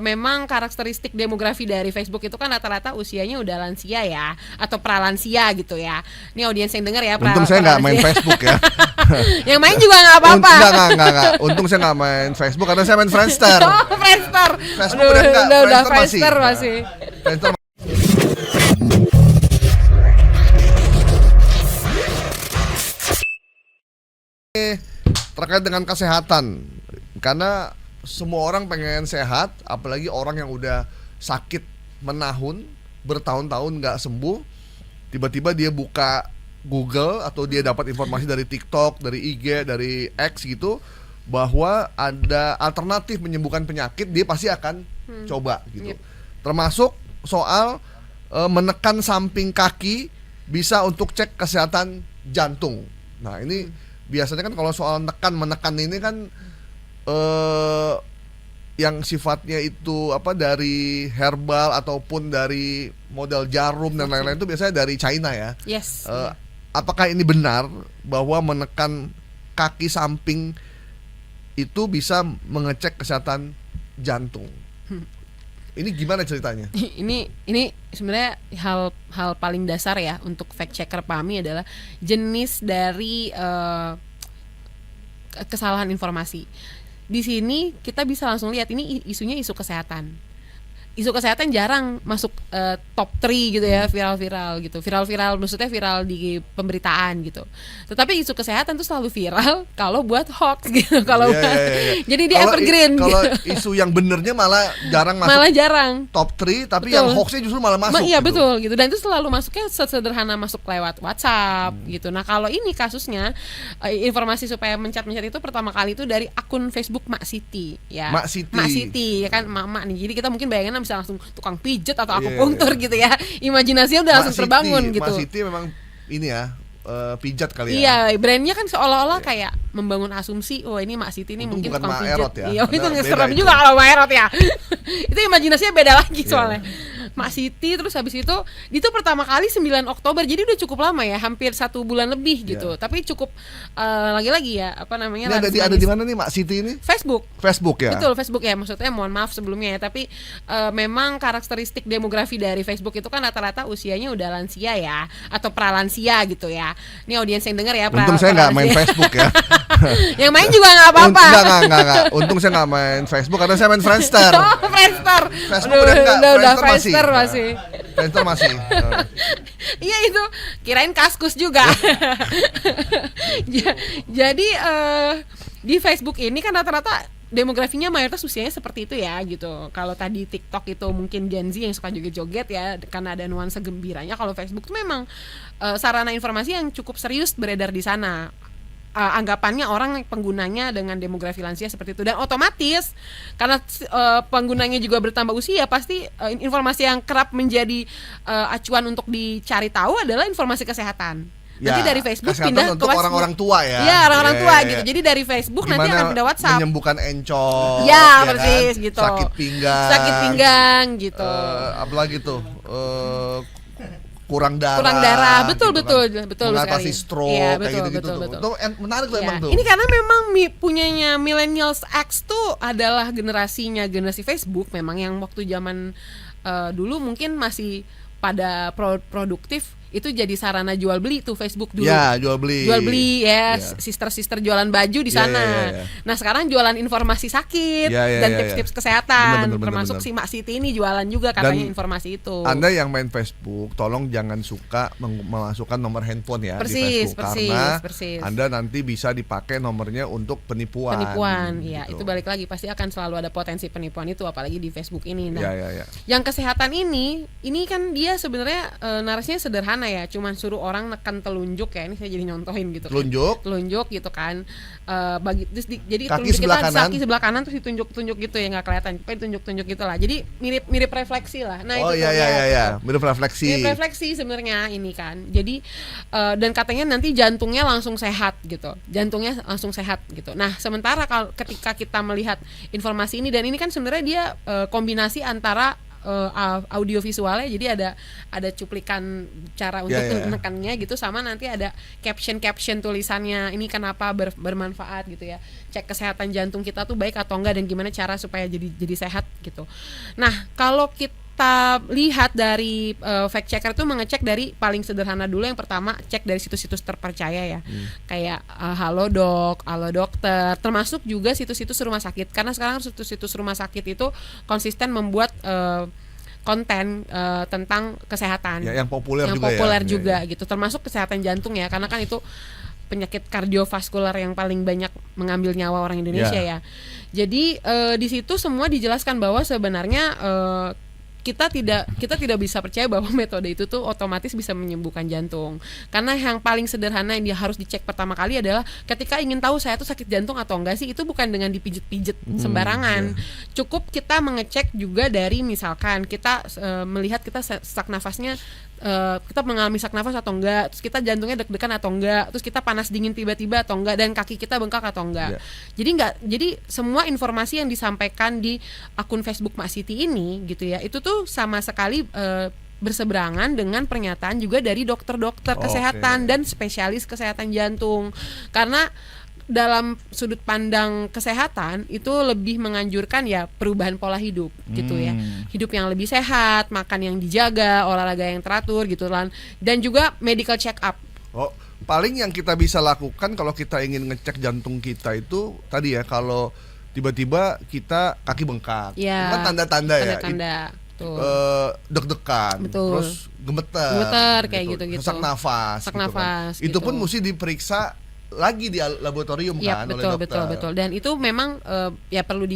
memang karakteristik demografi dari Facebook itu kan rata-rata usianya udah lansia ya, atau pralansia gitu ya. Ini audiens yang denger ya. Untung saya nggak main Facebook ya. Yang main juga nggak apa-apa. Enggak. Untung saya nggak main Facebook karena saya main Friendster. Oh, Friendster. Facebook udah enggak. Udah Friendster masih. Friendster terkait dengan kesehatan, karena semua orang pengen sehat, apalagi orang yang udah sakit menahun bertahun-tahun nggak sembuh, tiba-tiba dia buka Google atau dia dapat informasi dari TikTok, dari IG, dari X gitu, bahwa ada alternatif menyembuhkan penyakit, dia pasti akan coba gitu. Yep. Termasuk soal menekan samping kaki bisa untuk cek kesehatan jantung. Nah ini biasanya kan kalau soal menekan ini kan yang sifatnya itu dari herbal ataupun dari model jarum dan lain-lain itu biasanya dari China ya. Yes. Apakah ini benar bahwa menekan kaki samping itu bisa mengecek kesehatan jantung? Ini gimana ceritanya? Ini sebenarnya hal paling dasar ya untuk fact checker pahami adalah jenis dari kesalahan informasi. Di sini kita bisa langsung lihat ini isunya isu kesehatan. Isu kesehatan jarang masuk top 3 gitu ya, viral-viral gitu. Viral-viral maksudnya viral di pemberitaan gitu. Tetapi isu kesehatan tuh selalu viral kalau buat hoax gitu. Kalau jadi dia evergreen. Kalau isu yang benernya malah jarang masuk. Malah jarang. Top 3 tapi Betul. yang hoaxnya justru malah masuk. Iya gitu. betul gitu. Dan itu selalu masuknya sederhana masuk lewat WhatsApp gitu. Nah, kalau ini kasusnya informasi supaya mencat-mencat itu pertama kali itu dari akun Facebook Mak Siti ya. Mak Siti ya kan, mak nih. Jadi kita mungkin bayangin bisa langsung tukang pijet atau akupunktur gitu ya. Imajinasinya udah langsung terbangun gitu. Mak Siti memang ini ya, pijat kali Iya, ya. brandnya kan seolah-olah kayak membangun asumsi, oh ini Mak Siti ini mungkin bukan tukang Mak pijet. Erot ya. Iya, itu serem itu. juga kalau Mak Erot ya. Itu imajinasinya beda lagi soalnya. Mak Siti, terus habis itu pertama kali 9 Oktober, jadi udah cukup lama ya, hampir 1 bulan lebih gitu. Tapi cukup lagi-lagi ya, apa namanya? Ini ada di mana nih Mak Siti ini? Facebook ya. Betul, Facebook ya. Maksudnya mohon maaf sebelumnya ya, tapi memang karakteristik demografi dari Facebook itu kan rata-rata usianya udah lansia ya, atau pralansia gitu ya. Ini audiens yang denger ya. Untung saya nggak main Facebook ya. Yang main juga nggak apa-apa. Enggak. Untung saya nggak main Facebook karena saya main Friendster. Oh, Friendster. Facebook udah enggak. Udah Friendster masih. Friendster masih. Iya itu, kirain Kaskus juga. Jadi di Facebook ini kan rata-rata demografinya mayoritas usianya seperti itu ya gitu. Kalau tadi TikTok itu mungkin Gen Z yang suka joget-joget ya karena ada nuansa gembiranya. Kalau Facebook itu memang sarana informasi yang cukup serius beredar di sana. Anggapannya orang penggunanya dengan demografi lansia seperti itu, dan otomatis karena penggunanya juga bertambah usia, pasti informasi yang kerap menjadi acuan untuk dicari tahu adalah informasi kesehatan. Nanti dari Facebook pindah untuk ke WhatsApp. orang-orang tua ya. Iya, orang-orang tua gitu. Jadi dari Facebook gimana nanti akan pindah WhatsApp. Menyembuhkan encok. Ya, persis kan? Gitu. Sakit pinggang gitu. Apalagi tuh kurang darah. Betul mengatasi sekali. stroke ya, kayak gitu. Itu menarik tuh emang tuh. Ini karena memang punyanya Millennials X tuh adalah generasi Facebook memang yang waktu zaman dulu mungkin masih pada produktif, itu jadi sarana jual beli tuh Facebook dulu. Ya, jual beli ya. Sister jualan baju di sana. Ya. Nah, sekarang jualan informasi sakit dan tips-tips kesehatan. Termasuk si Mak Siti ini jualan juga katanya informasi itu. Anda yang main Facebook, tolong jangan suka memasukkan nomor handphone ya di Facebook karena Anda nanti bisa dipakai nomornya untuk penipuan. Ya, itu balik lagi pasti akan selalu ada potensi penipuan itu, apalagi di Facebook ini. Nah, yang kesehatan ini kan dia sebenarnya narasinya sederhana ya, cuman suruh orang nekan telunjuk ya, ini saya jadi nyontohin gitu. Telunjuk gitu kan, jadi kaki sebelah kanan terus ditunjuk gitu ya, nggak kelihatan, tapi tunjuk gitu lah. Jadi mirip refleksi lah. Nah, mirip refleksi sebenarnya ini kan. Jadi dan katanya nanti jantungnya langsung sehat gitu. Nah, sementara ketika kita melihat informasi ini, dan ini kan sebenarnya dia kombinasi antara audio visualnya, jadi ada cuplikan cara untuk menekannya gitu, sama nanti ada caption tulisannya ini kenapa bermanfaat gitu ya, cek kesehatan jantung kita tuh baik atau enggak dan gimana cara supaya jadi sehat gitu. Nah kalau kita lihat dari fact checker itu mengecek dari paling sederhana dulu. Yang pertama cek dari situs-situs terpercaya ya, kayak Halodoc, Halo Dokter, termasuk juga situs-situs rumah sakit, karena sekarang situs-situs rumah sakit itu konsisten membuat konten tentang kesehatan yang populer juga gitu, termasuk kesehatan jantung ya, karena kan itu penyakit kardiovaskular yang paling banyak mengambil nyawa orang Indonesia ya. Jadi di situ semua dijelaskan bahwa sebenarnya kita tidak bisa percaya bahwa metode itu tuh otomatis bisa menyembuhkan jantung. Karena yang paling sederhana yang dia harus dicek pertama kali adalah ketika ingin tahu saya tuh sakit jantung atau enggak sih, itu bukan dengan dipijet-pijet sembarangan. Cukup kita mengecek juga dari misalkan kita melihat kita sesak nafasnya, kita mengalami sesak nafas atau enggak, terus kita jantungnya deg-degan atau enggak, terus kita panas dingin tiba-tiba atau enggak, dan kaki kita bengkak atau enggak. Jadi semua informasi yang disampaikan di akun Facebook Mak Siti ini gitu ya, itu tuh sama sekali berseberangan dengan pernyataan juga dari dokter-dokter kesehatan dan spesialis kesehatan jantung. Karena dalam sudut pandang kesehatan itu lebih menganjurkan ya perubahan pola hidup gitu ya, hidup yang lebih sehat, makan yang dijaga, olahraga yang teratur gitu kan, dan juga medical check up. Paling yang kita bisa lakukan kalau kita ingin ngecek jantung kita itu tadi ya, kalau tiba-tiba kita kaki bengkak, kan tanda-tanda ya, deg-degan, terus gemeter kayak gitu. Sesak nafas, kan. Itu pun mesti diperiksa lagi di laboratorium kan oleh dokter. Betul. Dan itu memang ya perlu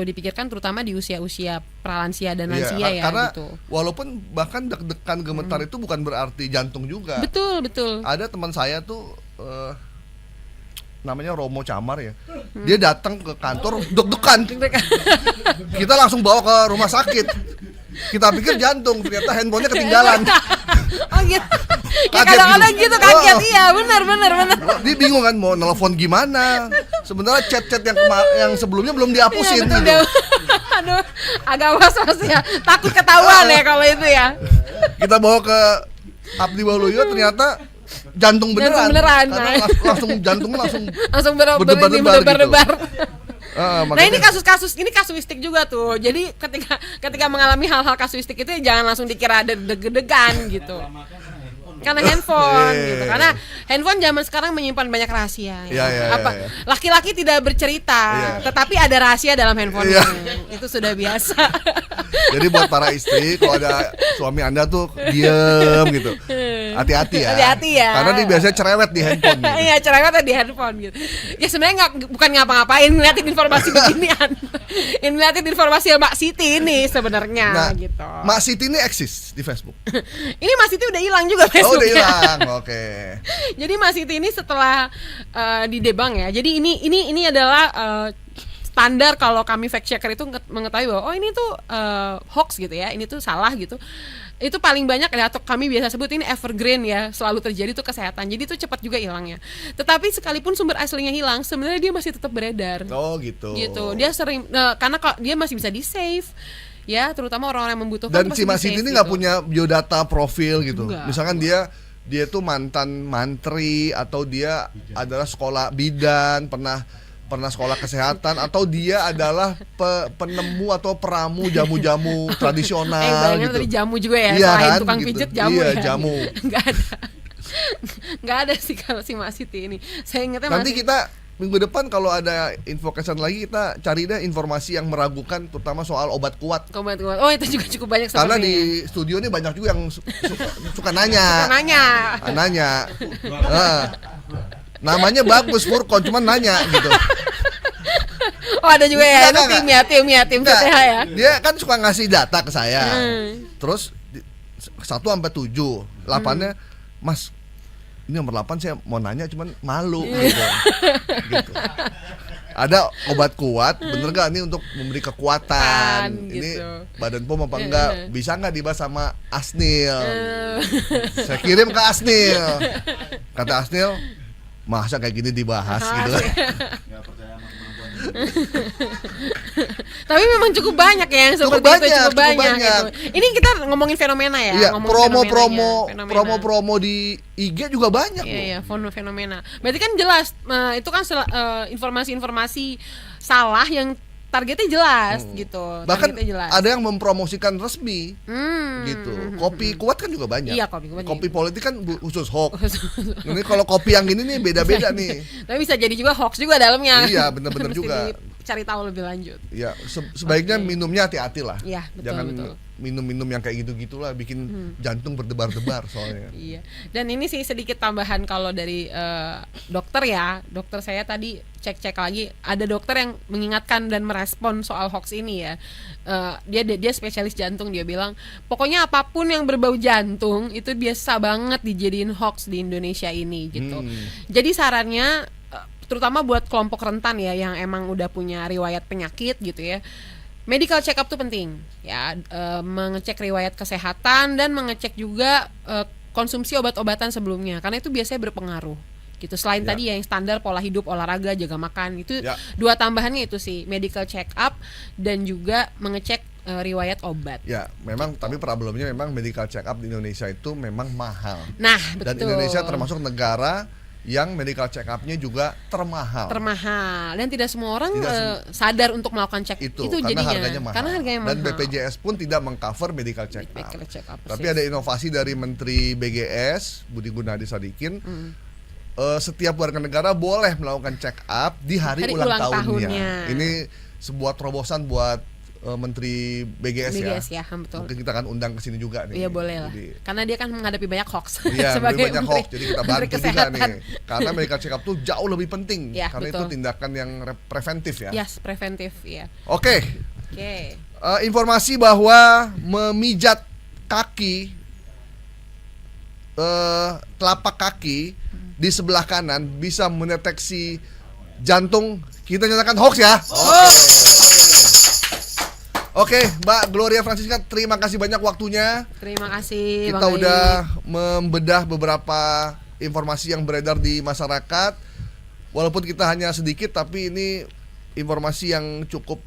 dipikirkan terutama di usia-usia pralansia dan lansia ya. Karena gitu. Walaupun bahkan deg-degan gemetar itu bukan berarti jantung juga. Betul. Ada teman saya tuh namanya Romo Camar ya. Dia datang ke kantor deg-degan. Kita langsung bawa ke rumah sakit. Kita pikir jantung, ternyata handphonenya ketinggalan. Oh gitu. Ya kadang-kadang gitu kaget. Iya, benar. Dia bingung kan mau nelpon gimana. Sebenarnya chat-chat yang sebelumnya belum dihapusin gitu. Aduh, agak was-was ya. Takut ketahuan ya kalau itu ya. Kita bawa ke Abdi Waluyo, ternyata jantung beneran. Karena langsung jantungnya langsung berdebar-debar gitu. Nah ini kasuistik juga tuh. Jadi ketika mengalami hal-hal kasuistik itu jangan langsung dikira ada deg-degan gitu. Karena handphone gitu. Karena handphone zaman sekarang menyimpan banyak rahasia. Laki-laki tidak bercerita, tetapi ada rahasia dalam handphonenya. Itu sudah biasa. Jadi buat para istri, kalau ada suami Anda tuh diem gitu, hati-hati ya. Karena dia biasanya cerewet di handphone. Gitu. Iya, cerewet di handphone gitu. Ya sebenarnya bukan ngapa-ngapain, ngeliatin informasi beginian. Ngeliatin informasi Mbak Siti ini sebenarnya gitu. Mbak Siti ini eksis di Facebook. Ini Mbak Siti udah hilang juga Facebooknya. Udah hilang, oke. Jadi Mbak Siti ini setelah didebang ya. Jadi ini adalah standar kalau kami fact checker itu mengetahui bahwa ini tuh hoax gitu ya, ini tuh salah gitu. Itu paling banyak ya, atau kami biasa sebut ini evergreen ya, selalu terjadi tuh kesehatan. Jadi itu cepat juga hilangnya. Tetapi sekalipun sumber aslinya hilang, sebenarnya dia masih tetap beredar. Oh gitu. Dia sering karena dia masih bisa di save. Ya, terutama orang-orang yang membutuhkan. Dan si Mas Siti ini nggak punya biodata profil gitu. Misalkan dia tuh mantan mantri, atau dia adalah sekolah bidan, pernah sekolah kesehatan, atau dia adalah penemu atau peramu jamu-jamu tradisional gitu. Tadi jamu juga ya, iya, selain kan, tukang gitu. pijet jamu ya. Jamu. Nggak ada sih kalau si Mas Siti ini. Saya ingatnya nanti kita minggu depan kalau ada info kesan lagi, kita cari deh informasi yang meragukan, terutama soal obat kuat. Oh, itu juga cukup banyak. Karena di studio ini banyak juga yang suka nanya. Namanya bagus Furkon, cuman nanya gitu. Oh ada juga ya, tim CTH ya. Dia kan suka ngasih data ke saya. Terus 1 sampai 7, 8-nya Mas, ini nomor 8 saya mau nanya cuman malu gitu. Ada obat kuat, bener gak ini untuk memberi kekuatan? Ini gitu. Badan POM apa enggak? Bisa nggak dibahas sama Asnil? Saya kirim ke Asnil. Kata Asnil, masa kayak gini dibahas gitu. Tapi memang cukup banyak ya yang Cukup seperti itu, banyak, cukup cukup banyak banyak. gitu. Ini kita ngomongin fenomena ya, Iya, ngomongin fenomena. promo di IG juga banyak loh. Iya, fenomena. Berarti kan jelas, itu kan informasi-informasi salah yang targetnya jelas gitu. Bahkan Targetnya jelas. ada yang mempromosikan resmi Hmm. gitu. Kopi kuat kan juga banyak. Iya, kopi kuat Kopi juga. politik kan khusus hoax. Ini kalau kopi yang ini nih beda-beda nih. Tapi bisa jadi juga hoax juga dalamnya. Iya, bener-bener Mesti juga. Cari tahu lebih lanjut. Ya, sebaiknya Oke. minumnya hati-hati lah. Iya, betul, Jangan betul. minum-minum yang kayak gitu-gitulah bikin jantung berdebar-debar soalnya. Iya. Dan ini sih sedikit tambahan kalau dari dokter ya. Dokter saya tadi cek-cek lagi, ada dokter yang mengingatkan dan merespon soal hoax ini ya. Dia spesialis jantung, dia bilang pokoknya apapun yang berbau jantung itu biasa banget dijadiin hoax di Indonesia ini gitu. Jadi sarannya terutama buat kelompok rentan ya yang emang udah punya riwayat penyakit gitu ya. Medical check up tuh penting ya, mengecek riwayat kesehatan dan mengecek juga konsumsi obat-obatan sebelumnya karena itu biasanya berpengaruh gitu. Selain Ya. tadi yang standar pola hidup, olahraga, jaga makan, itu Ya. dua tambahannya itu sih, medical check up dan juga mengecek riwayat obat. Ya, memang tapi problemnya memang medical check up di Indonesia itu memang mahal. Nah, Dan betul. Indonesia termasuk negara yang medical check up-nya juga termahal. Termahal dan tidak semua orang Tidak sadar untuk melakukan cek itu jadinya karena harganya mahal. Karena harganya mahal. Dan BPJS pun tidak mengcover medical check up. Medical check up, Tapi persis. ada inovasi dari Menteri BGS Budi Gunadi Sadikin. Setiap warga negara boleh melakukan check up di hari ulang tahunnya. Ini sebuah terobosan buat Menteri BGS BGS ya. ya, betul. Mungkin kita akan undang ke sini juga nih. Iya boleh lah. Jadi, Karena dia kan menghadapi banyak hoax iya, sebagai lebih banyak menteri, hoax, jadi kita menteri bantu juga kesehatan. nih. Karena medical check up tuh jauh lebih penting. Ya, karena betul. itu tindakan yang preventif ya. Yes, preventif ya. Oke. Oke. Informasi bahwa memijat kaki, telapak kaki di sebelah kanan bisa mendeteksi jantung, kita nyatakan hoax ya. Oke, Mbak Gloria Francisca, terima kasih banyak waktunya. Terima kasih Kita Bang udah Gaib. membedah beberapa informasi yang beredar di masyarakat. Walaupun kita hanya sedikit, tapi ini informasi yang cukup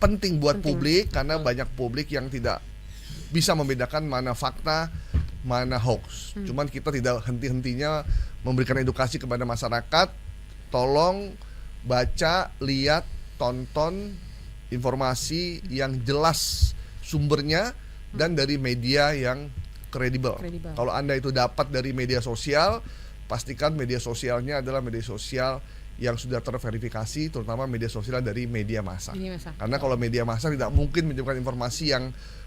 penting buat publik, karena banyak publik yang tidak bisa membedakan mana fakta, mana hoax. Cuman kita tidak henti-hentinya memberikan edukasi kepada masyarakat. Tolong baca, lihat, tonton informasi yang jelas sumbernya dan dari media yang kredibel. Kalau Anda itu dapat dari media sosial, pastikan media sosialnya adalah media sosial yang sudah terverifikasi, terutama media sosial dari media massa. Karena kalau media massa tidak mungkin menyebarkan informasi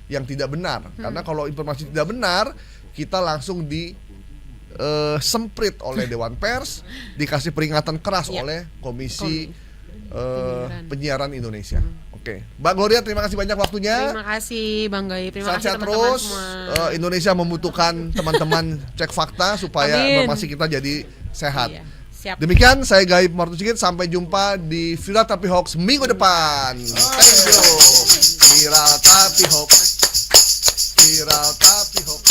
yang tidak benar. Karena kalau informasi tidak benar, kita langsung semprit oleh Dewan Pers, dikasih peringatan keras oleh Komisi Penyiaran Indonesia. Oke, Mbak Gloria, terima kasih banyak waktunya. Terima kasih Bang Gaib. Terima kasih Sehat-sehat teman-teman terus. semua. Indonesia membutuhkan teman-teman cek fakta supaya Amin. informasi kita jadi sehat. Iya, siap. Demikian saya Gaib Martusigit, sampai jumpa di Viral Tapi Hoax minggu depan. Thank you. Viral Tapi Hoax. Viral Tapi Hoax.